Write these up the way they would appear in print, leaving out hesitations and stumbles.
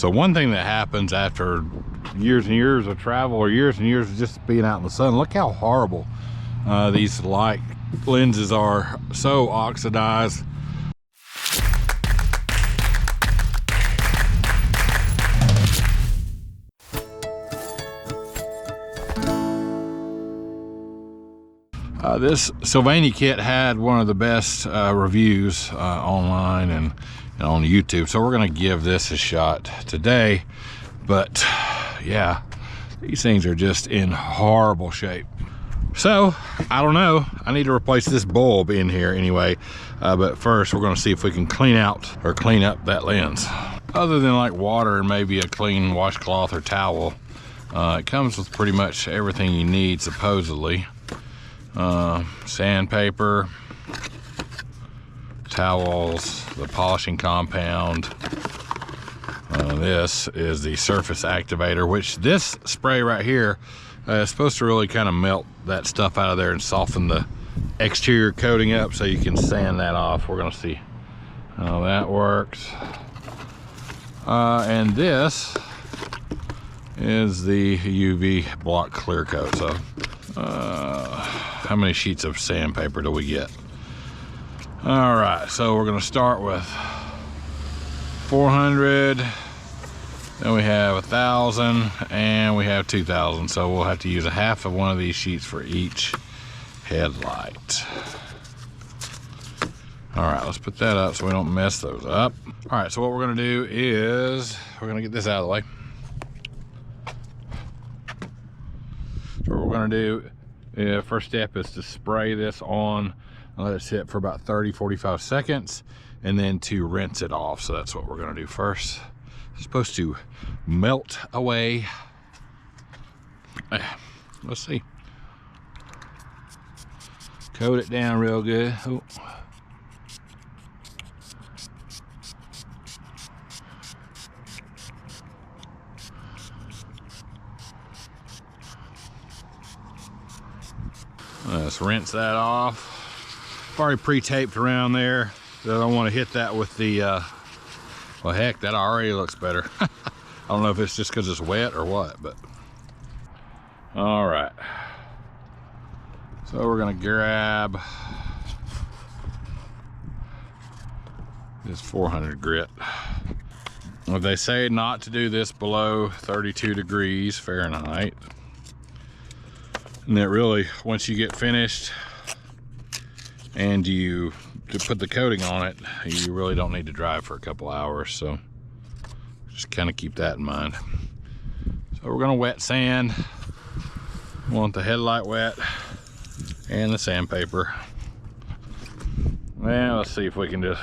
So one thing that happens after years and years of travel, or years and years of just being out in the sun, look how horrible these light lenses are, so oxidized. This Sylvania kit had one of the best reviews online and on YouTube, so we're gonna give this a shot today. But yeah, these things are just in horrible shape. So I don't know, I need to replace this bulb in here anyway, but first we're gonna see if we can clean out or clean up that lens. Other than like water and maybe a clean washcloth or towel, it comes with pretty much everything you need supposedly. Sandpaper, towels, the polishing compound. This is the surface activator, which this spray right here is supposed to really kind of melt that stuff out of there and soften the exterior coating up so you can sand that off. We're gonna see how that works. And this is the UV block clear coat. So how many sheets of sandpaper do we get? All right, so we're gonna start with 400, then we have 1,000, and we have 2,000. So we'll have to use a half of one of these sheets for each headlight. All right, let's put that up so we don't mess those up. All right, so what we're gonna do is we're gonna get this out of the way. So what we're gonna do, first step is to spray this on and let it sit for about 30-45 seconds, and then to rinse it off. So that's what we're gonna do first. It's supposed to melt away. Let's see. Coat it down real good. Oh. Let's rinse that off. Already pre-taped around there. I don't want to hit that with the, well heck, that already looks better. I don't know if it's just because it's wet or what, but. All right. So we're gonna grab this 400 grit. Well, they say not to do this below 32 degrees Fahrenheit. And that really, once you get finished and you put the coating on it, you really don't need to dry for a couple hours. So just kind of keep that in mind. So we're gonna wet sand. We want the headlight wet and the sandpaper. Well, let's see if we can just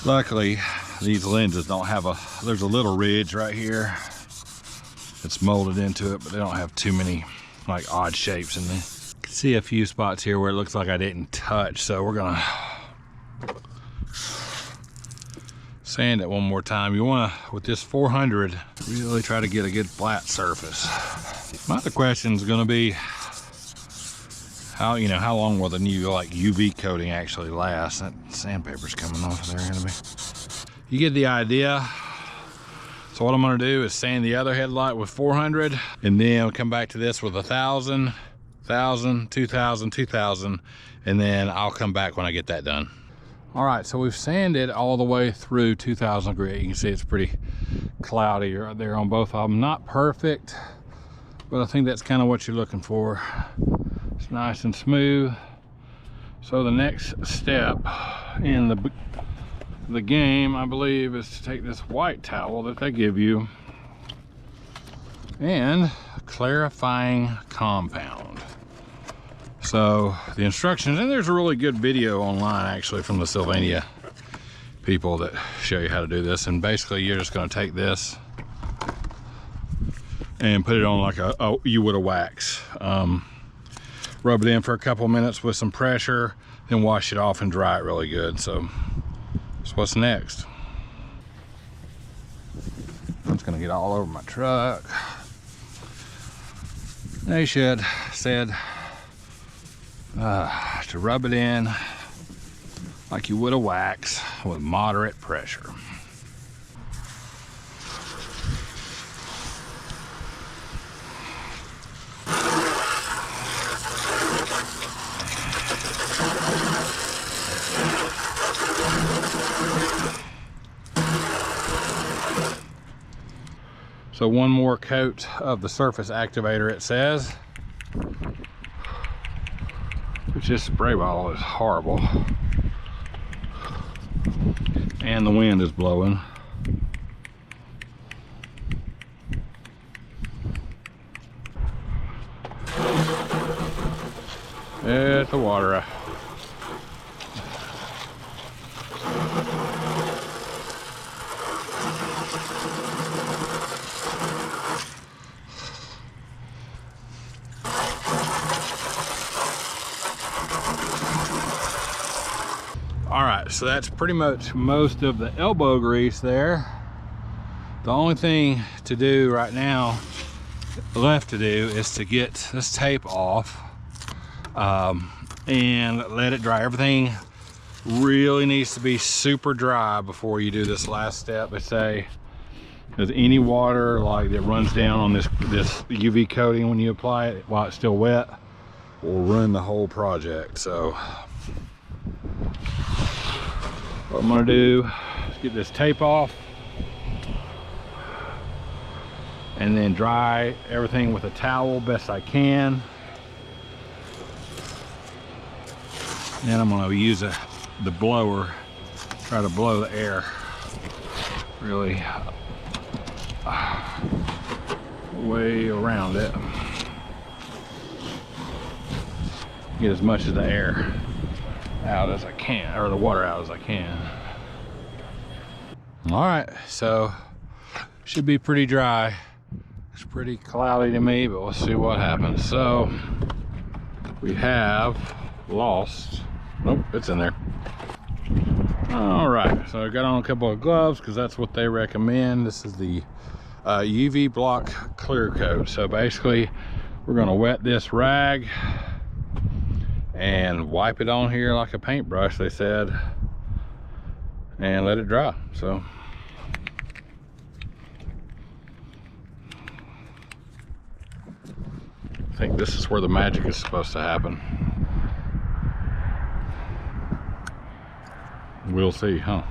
luckily, these lenses don't have there's a little ridge right here. It's molded into it, but they don't have too many like odd shapes in there. You can see a few spots here where it looks like I didn't touch, so we're gonna sand it one more time. You wanna, with this 400, really try to get a good flat surface. My other question is gonna be, how long will the new like UV coating actually last? That sandpaper's coming off of there enemy. You get the idea. So what I'm gonna do is sand the other headlight with 400, and then I'll come back to this with 1,000, 1,000, 2,000, 2,000, and then I'll come back when I get that done. All right, so we've sanded all the way through 2,000 grit. You can see it's pretty cloudy right there on both of them. Not perfect, but I think that's kind of what you're looking for. It's nice and smooth. So the next step in the game, I believe, is to take this white towel that they give you and clarifying compound. So the instructions, and there's a really good video online actually from the Sylvania people that show you how to do this. And basically you're just going to take this and put it on like you would a wax. Rub it in for a couple minutes with some pressure, then wash it off and dry it really good. So what's next? gonna get all over my truck. They said to rub it in like you would a wax with moderate pressure. So one more coat of the surface activator, it says. Which this spray bottle is horrible. And the wind is blowing. It's the water. All right, so that's pretty much most of the elbow grease there. The only thing to do right now, left to do, is to get this tape off and let it dry. Everything really needs to be super dry before you do this last step. They say there's any water like that runs down on this UV coating when you apply it while it's still wet will ruin the whole project. So what I'm gonna do is get this tape off and then dry everything with a towel best I can. Then I'm gonna use the blower, try to blow the air really way around it. Get as much of the air out as I can, or the water out as I can. All right, so should be pretty dry. It's pretty cloudy to me, but we'll see what happens. So we have lost, nope, it's in there. All right, so I got on a couple of gloves because that's what they recommend. This is the UV block clear coat. So basically we're gonna wet this rag and wipe it on here like a paintbrush, they said, and let it dry. So I think this is where the magic is supposed to happen. We'll see, huh?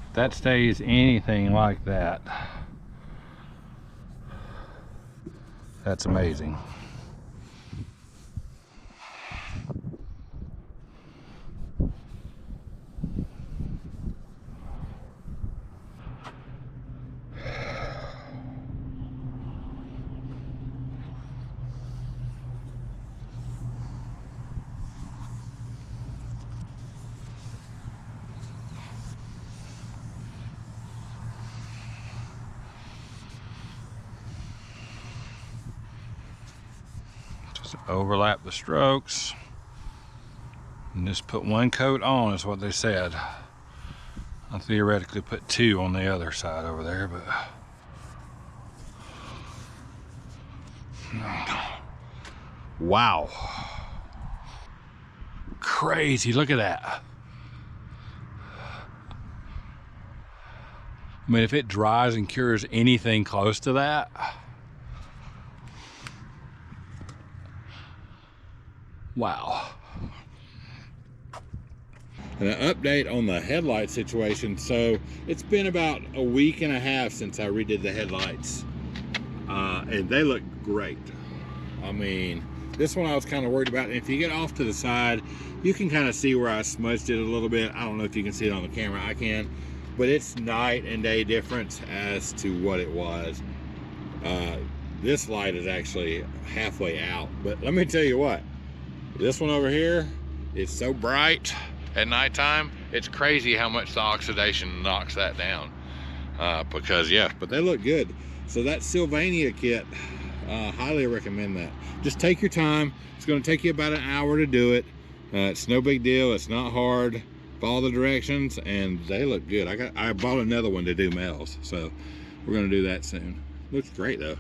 If that stays anything like that, that's amazing. Overlap the strokes and just put one coat on is what they said. I theoretically put two on the other side over there, but wow, crazy. Look at that. I mean, if it dries and cures anything close to that, wow. And an update on the headlight situation. So it's been about a week and a half since I redid the headlights, and they look great. I mean, this one I was kind of worried about. And if you get off to the side, you can kind of see where I smudged it a little bit. I don't know if you can see it on the camera. I can, but it's night and day difference as to what it was. This light is actually halfway out, but let me tell you what, this one over here is so bright at nighttime, it's crazy how much the oxidation knocks that down. Because yeah, but they look good. So that Sylvania kit Highly recommend that. Just take your time. It's going to take you about an hour to do it. It's no big deal. It's not hard. Follow the directions, and they look good. I bought another one to do males, so we're going to do that soon. Looks great though.